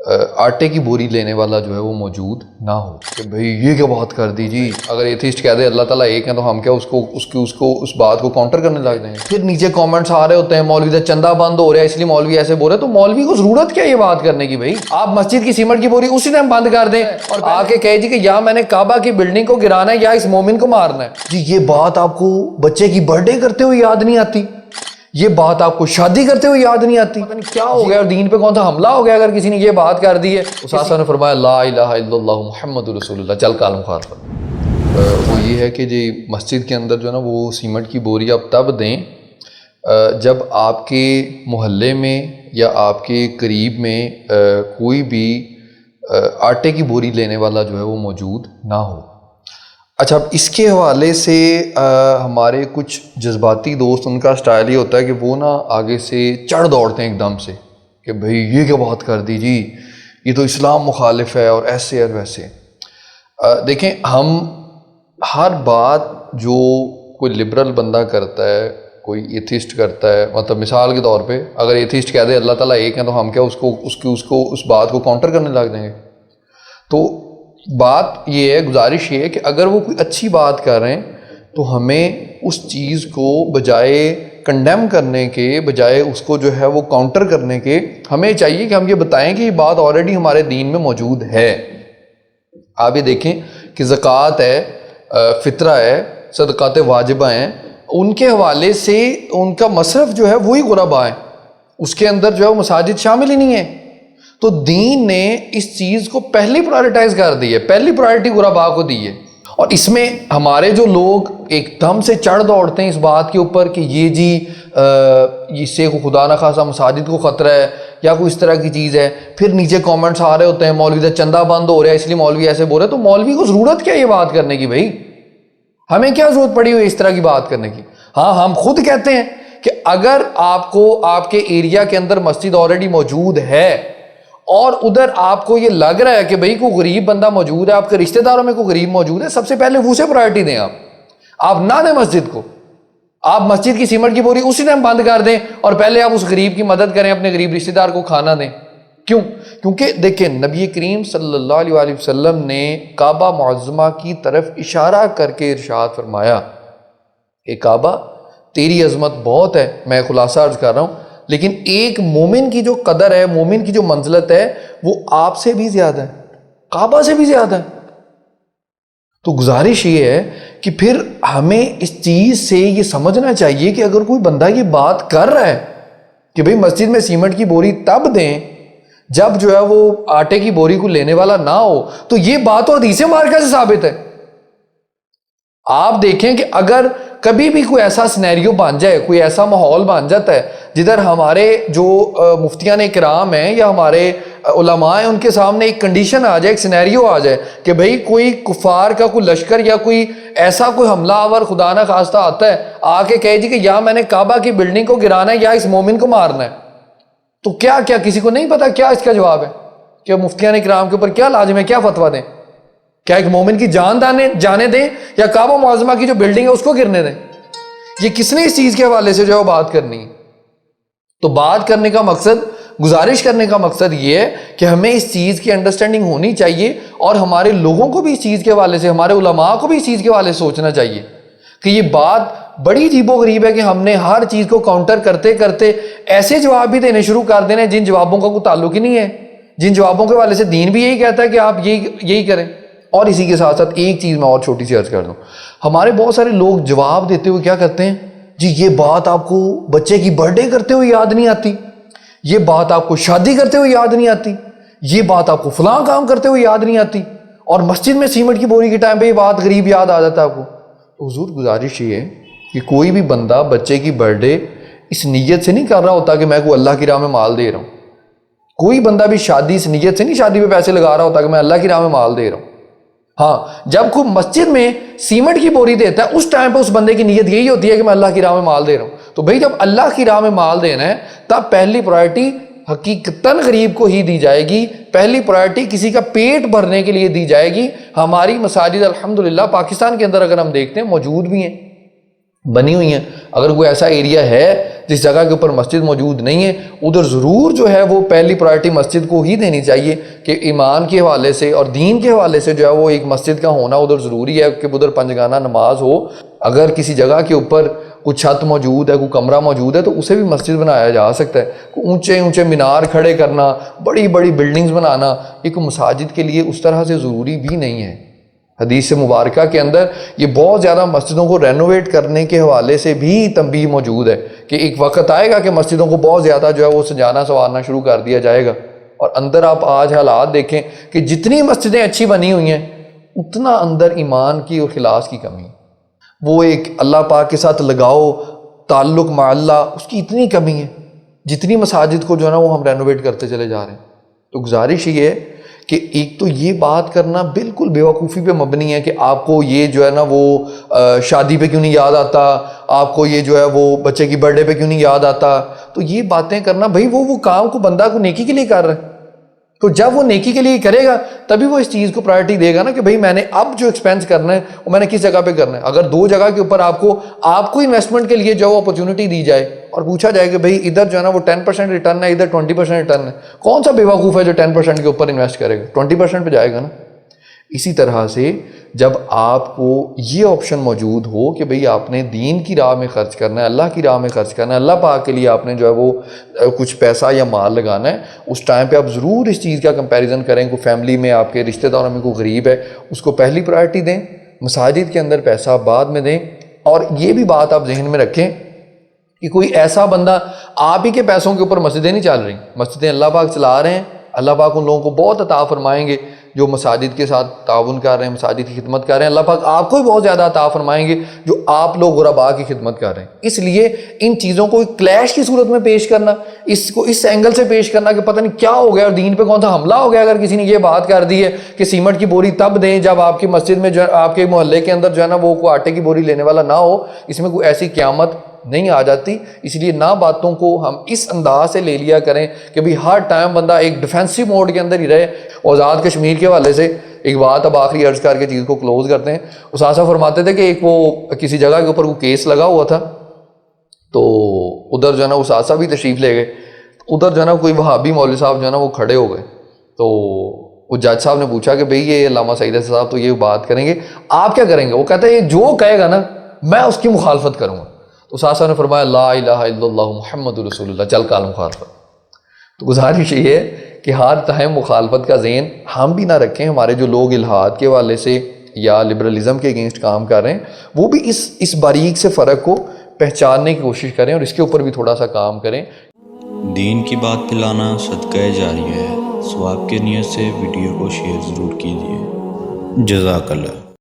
آٹے کی بوری لینے والا جو ہے وہ موجود نہ ہو کہ بھئی یہ کیا بات کر دی جی، اگر ایتھیسٹ کہہ دے اللہ تعالیٰ ایک ہے تو ہم کیا اس بات کو کاؤنٹر کرنے لگ جائیں گے۔ پھر نیچے کامنٹس آ رہے ہوتے ہیں مولوی کا چندہ بند ہو رہا ہے اس لیے مولوی ایسے بول رہے ہیں، تو مولوی کو ضرورت کیا یہ بات کرنے کی؟ بھائی آپ مسجد کی سیمنٹ کی بوری اسی ٹائم بند کر دیں اور آ کے کہے جی کہ یا میں نے کعبہ کی بلڈنگ کو گرانا ہے یا اس مومن کو مارنا ہے۔ جی یہ بات آپ کو بچے کی برتھ ڈے کرتے ہوئے یاد نہیں آتی؟ یہ بات آپ کو شادی کرتے ہوئے یاد نہیں آتی؟ کیا ہو گیا؟ دین پہ کون سا حملہ ہو گیا اگر کسی نے یہ بات کر دی ہے؟ استاد صاحب نے فرمایا لا الہ الا اللہ محمد رسول اللہ، چل کالم خوار پر۔ وہ یہ ہے کہ جی مسجد کے اندر جو ہے نا وہ سیمنٹ کی بوری آپ تب دیں جب آپ کے محلے میں یا آپ کے قریب میں کوئی بھی آٹے کی بوری لینے والا جو ہے وہ موجود نہ ہو۔ اچھا اب اس کے حوالے سے ہمارے کچھ جذباتی دوست، ان کا سٹائل یہ ہوتا ہے کہ وہ نا آگے سے چڑھ دوڑتے ہیں ایک دم سے کہ بھئی یہ کیا بات کر دی جی، یہ تو اسلام مخالف ہے اور ایسے اور ویسے۔ دیکھیں ہم ہر بات جو کوئی لبرل بندہ کرتا ہے، کوئی ایتھیسٹ کرتا ہے، مطلب مثال کے طور پہ اگر ایتھیسٹ کہہ دے اللہ تعالیٰ ایک ہے تو ہم کیا اس بات کو کاؤنٹر کرنے لگ جائیں گے؟ تو بات یہ ہے، گزارش یہ ہے کہ اگر وہ کوئی اچھی بات کر رہے ہیں تو ہمیں اس چیز کو بجائے کنڈیم کرنے کے، بجائے اس کو جو ہے وہ کاؤنٹر کرنے کے، ہمیں چاہیے کہ ہم یہ بتائیں کہ یہ بات آلریڈی ہمارے دین میں موجود ہے۔ آپ یہ دیکھیں کہ زکوٰۃ ہے، فطرہ ہے، صدقات واجبہ ہیں، ان کے حوالے سے ان کا مصرف جو ہے وہی غرباء ہے، اس کے اندر جو ہے وہ مساجد شامل ہی نہیں ہے۔ تو دین نے اس چیز کو پہلی پرائرٹائز کر دی ہے، پہلی پرائرٹی غرباء کو دی ہے۔ اور اس میں ہمارے جو لوگ ایک دم سے چڑھ دوڑتے ہیں اس بات کے اوپر کہ یہ جی اس سے خدا نہ خواستہ مساجد کو خطرہ ہے یا کوئی اس طرح کی چیز ہے، پھر نیچے کامنٹس آ رہے ہوتے ہیں مولوی کا چندہ بند ہو رہا ہے اس لیے مولوی ایسے بول رہے ہیں، تو مولوی کو ضرورت کیا یہ بات کرنے کی؟ بھائی ہمیں کیا ضرورت پڑی ہوئی اس طرح کی بات کرنے کی؟ ہاں ہم خود کہتے ہیں کہ اگر آپ کو آپ کے ایریا کے اندر مسجد آلریڈی موجود ہے اور ادھر آپ کو یہ لگ رہا ہے کہ بھئی کوئی غریب بندہ موجود ہے، آپ کے رشتہ داروں میں کوئی غریب موجود ہے، سب سے پہلے وہ سے پرائرٹی دیں۔ آپ نہ دیں مسجد کو، آپ مسجد کی سیمنٹ کی بوری اسی ٹائم بند کر دیں اور پہلے آپ اس غریب کی مدد کریں، اپنے غریب رشتہ دار کو کھانا دیں۔ کیوں؟ کیونکہ دیکھیں نبی کریم صلی اللہ علیہ وآلہ وسلم نے کعبہ معظمہ کی طرف اشارہ کر کے ارشاد فرمایا کہ کعبہ تیری عظمت بہت ہے، میں خلاصہ عرض کر رہا ہوں، لیکن ایک مومن کی جو قدر ہے، مومن کی جو منزلت ہے وہ آپ سے بھی زیادہ ہے، کعبہ سے بھی زیادہ ہے۔ تو گزارش یہ ہے کہ پھر ہمیں اس چیز سے یہ سمجھنا چاہیے کہ اگر کوئی بندہ یہ بات کر رہا ہے کہ بھئی مسجد میں سیمنٹ کی بوری تب دیں جب جو ہے وہ آٹے کی بوری کو لینے والا نہ ہو، تو یہ بات تو حدیث مبارکہ سے ثابت ہے۔ آپ دیکھیں کہ اگر کبھی بھی کوئی ایسا سینیریو بن جائے، کوئی ایسا ماحول بن جاتا ہے جدھر ہمارے جو مفتیان کرام ہیں یا ہمارے علماء ہیں ان کے سامنے ایک کنڈیشن آ جائے، ایک سینیریو آ جائے کہ بھئی کوئی کفار کا کوئی لشکر یا کوئی ایسا کوئی حملہ آور خدا نہ خواستہ آتا ہے، آ کے کہے جی کہ یا میں نے کعبہ کی بلڈنگ کو گرانا ہے یا اس مومن کو مارنا ہے، تو کیا کسی کو نہیں پتا کیا اس کا جواب ہے کہ مفتیان کرام کے اوپر کیا لازم ہے، کیا فتویٰ دیں؟ کیا ایک مومن کی جانے دیں یا کعبہ معظمہ کی جو بلڈنگ ہے اس کو گرنے دیں؟ یہ کس نے اس چیز کے حوالے سے جو ہے بات کرنی ہے؟ تو بات کرنے کا مقصد، گزارش کرنے کا مقصد یہ ہے کہ ہمیں اس چیز کی انڈرسٹینڈنگ ہونی چاہیے اور ہمارے لوگوں کو بھی اس چیز کے حوالے سے، ہمارے علماء کو بھی اس چیز کے حوالے سے سوچنا چاہیے کہ یہ بات بڑی عجیب و غریب ہے کہ ہم نے ہر چیز کو کاؤنٹر کرتے کرتے ایسے جواب بھی دینے شروع کر دینے جن جوابوں کا کوئی تعلق ہی نہیں ہے، جن جوابوں کے حوالے سے دین بھی یہی کہتا ہے کہ آپ یہی کریں۔ اور اسی کے ساتھ ساتھ ایک چیز میں اور چھوٹی سی عرض کر دوں، ہمارے بہت سارے لوگ جواب دیتے ہوئے کیا کرتے ہیں، جی یہ بات آپ کو بچے کی برتھ ڈے کرتے ہوئے یاد نہیں آتی، یہ بات آپ کو شادی کرتے ہوئے یاد نہیں آتی، یہ بات آپ کو فلاں کام کرتے ہوئے یاد نہیں آتی، اور مسجد میں سیمنٹ کی بوری کے ٹائم پہ یہ بات غریب یاد آ جاتا ہے آپ کو۔ تو حضور گزارش یہ ہے کہ کوئی بھی بندہ بچے کی برتھ ڈے اس نیت سے نہیں کر رہا ہوتا کہ میں کو اللہ کی راہ میں مال دے رہا ہوں، کوئی بندہ بھی شادی اس نیت سے نہیں شادی پہ پیسے لگا رہا ہوتا کہ میں اللہ کی راہ میں مال دے رہا ہوں۔ ہاں جب کوئی مسجد میں سیمنٹ کی بوری دیتا ہے اس ٹائم پہ اس بندے کی نیت یہی ہوتی ہے کہ میں اللہ کی راہ میں مال دے رہا ہوں۔ تو بھئی جب اللہ کی راہ میں مال دینا ہے تب پہلی پرائرٹی حقیقتاً غریب کو ہی دی جائے گی، پہلی پرائرٹی کسی کا پیٹ بھرنے کے لیے دی جائے گی۔ ہماری مساجد الحمدللہ پاکستان کے اندر اگر ہم دیکھتے ہیں موجود بھی ہیں، بنی ہوئی ہیں. اگر کوئی ایسا ایریا ہے جس جگہ کے اوپر مسجد موجود نہیں ہے, ادھر ضرور جو ہے وہ پہلی پرائرٹی مسجد کو ہی دینی چاہیے کہ ایمان کے حوالے سے اور دین کے حوالے سے جو ہے وہ ایک مسجد کا ہونا ادھر ضروری ہے کہ ادھر پنجگانہ نماز ہو. اگر کسی جگہ کے اوپر کوئی چھت موجود ہے, کوئی کمرہ موجود ہے, تو اسے بھی مسجد بنایا جا سکتا ہے. اونچے اونچے مینار کھڑے کرنا, بڑی بڑی بلڈنگز بنانا ایک مساجد کے لیے اس طرح سے ضروری بھی نہیں ہے. حدیث مبارکہ کے اندر یہ بہت زیادہ مسجدوں کو رینوویٹ کرنے کے حوالے سے بھی تنبیہ موجود ہے کہ ایک وقت آئے گا کہ مسجدوں کو بہت زیادہ جو ہے وہ سجانا سنوارنا شروع کر دیا جائے گا. اور اندر آپ آج حالات دیکھیں کہ جتنی مسجدیں اچھی بنی ہوئی ہیں اتنا اندر ایمان کی اور اخلاص کی کمی, وہ ایک اللہ پاک کے ساتھ لگاؤ, تعلق مع اللہ, اس کی اتنی کمی ہے. جتنی مساجد کو جو ہے نا وہ ہم رینوویٹ کرتے چلے جا رہے ہیں. تو گزارش یہ ہے کہ ایک تو یہ بات کرنا بالکل بیوقوفی پہ مبنی ہے کہ آپ کو یہ جو ہے نا وہ شادی پہ کیوں نہیں یاد آتا, آپ کو یہ جو ہے وہ بچے کی برتھ ڈے پہ کیوں نہیں یاد آتا. تو یہ باتیں کرنا, بھائی وہ کام کو بندہ کو نیکی کے لیے کر رہا ہے, تو جب وہ نیکی کے لیے کرے گا تبھی وہ اس چیز کو پرائرٹی دے گا نا کہ بھائی میں نے اب جو ایکسپینس کرنا ہے وہ میں نے کس جگہ پہ کرنا ہے. اگر دو جگہ کے اوپر آپ کو انویسٹمنٹ کے لیے جو اپرچونٹی دی جائے اور پوچھا جائے کہ بھائی ادھر جو ہے نا وہ 10% ریٹرن ہے, ادھر 20% ریٹرن ہے, کون سا بیوقوف ہے جو 10% کے اوپر انویسٹ کرے گا؟ 20% پہ جائے گا نا. اسی طرح سے جب آپ کو یہ آپشن موجود ہو کہ بھئی آپ نے دین کی راہ میں خرچ کرنا ہے, اللہ کی راہ میں خرچ کرنا ہے, اللہ پاک کے لیے آپ نے جو ہے وہ کچھ پیسہ یا مال لگانا ہے, اس ٹائم پہ آپ ضرور اس چیز کا کمپیریزن کریں. کوئی فیملی میں آپ کے رشتہ داروں میں کوئی غریب ہے, اس کو پہلی پرائرٹی دیں, مساجد کے اندر پیسہ بعد میں دیں. اور یہ بھی بات آپ ذہن میں رکھیں کہ کوئی ایسا بندہ, آپ ہی کے پیسوں کے اوپر مسجدیں نہیں چل رہی, مسجدیں اللہ پاک چلا رہے ہیں. اللہ پاک ان لوگوں کو بہت عطا فرمائیں گے جو مساجد کے ساتھ تعاون کر رہے ہیں, مساجد کی خدمت کر رہے ہیں. اللہ پاک آپ کو بھی بہت زیادہ عطا فرمائیں گے جو آپ لوگ غرباء کی خدمت کر رہے ہیں. اس لیے ان چیزوں کو ایک کلیش کی صورت میں پیش کرنا, اس کو اس اینگل سے پیش کرنا کہ پتہ نہیں کیا ہو گیا اور دین پہ کون سا حملہ ہو گیا اگر کسی نے یہ بات کر دی ہے کہ سیمنٹ کی بوری تب دیں جب آپ کی مسجد میں جو آپ کے محلے کے اندر جو ہے نا وہ کوئی آٹے کی بوری لینے والا نہ ہو. اس میں کوئی ایسی قیامت نہیں آ جاتی. اس لیے نہ باتوں کو ہم اس انداز سے لے لیا کریں کہ بھی ہر ٹائم بندہ ایک ڈیفینسو موڈ کے اندر ہی رہے. آزاد کشمیر کے حوالے سے ایک بات اب آخری عرض کر کے چیز کو کلوز کرتے ہیں. استاد صاحب فرماتے تھے کہ ایک وہ کسی جگہ کے اوپر وہ کیس لگا ہوا تھا, تو ادھر جو ہے نا استاد صاحب بھی تشریف لے گئے. ادھر جو ہے نا کوئی وہابی مولوی صاحب جو ہے نا وہ کھڑے ہو گئے. تو وہ جج صاحب نے پوچھا کہ بھئی یہ علامہ سعید حسن صاحب تو یہ بات کریں گے, آپ کیا کریں گے؟ وہ کہتا ہے یہ جو کہے گا نا میں اس کی مخالفت کروں گا. تو استاد صاحب نے فرمایا لا الہ الا اللہ محمد رسول اللہ, چل کال مخالفت. تو گزارش یہ ہے کہ ہر ٹائم مخالفت کا ذہن ہم بھی نہ رکھیں. ہمارے جو لوگ الحاد کے حوالے سے یا لبرلزم کے اگینسٹ کام کر رہے ہیں وہ بھی اس باریک سے فرق کو پہچاننے کی کوشش کریں اور اس کے اوپر بھی تھوڑا سا کام کریں. دین کی بات پھیلانا صدقہ جاریہ ہے. ثواب کے نیت سے ویڈیو کو شیئر ضرور کیجیے. جزاک اللہ.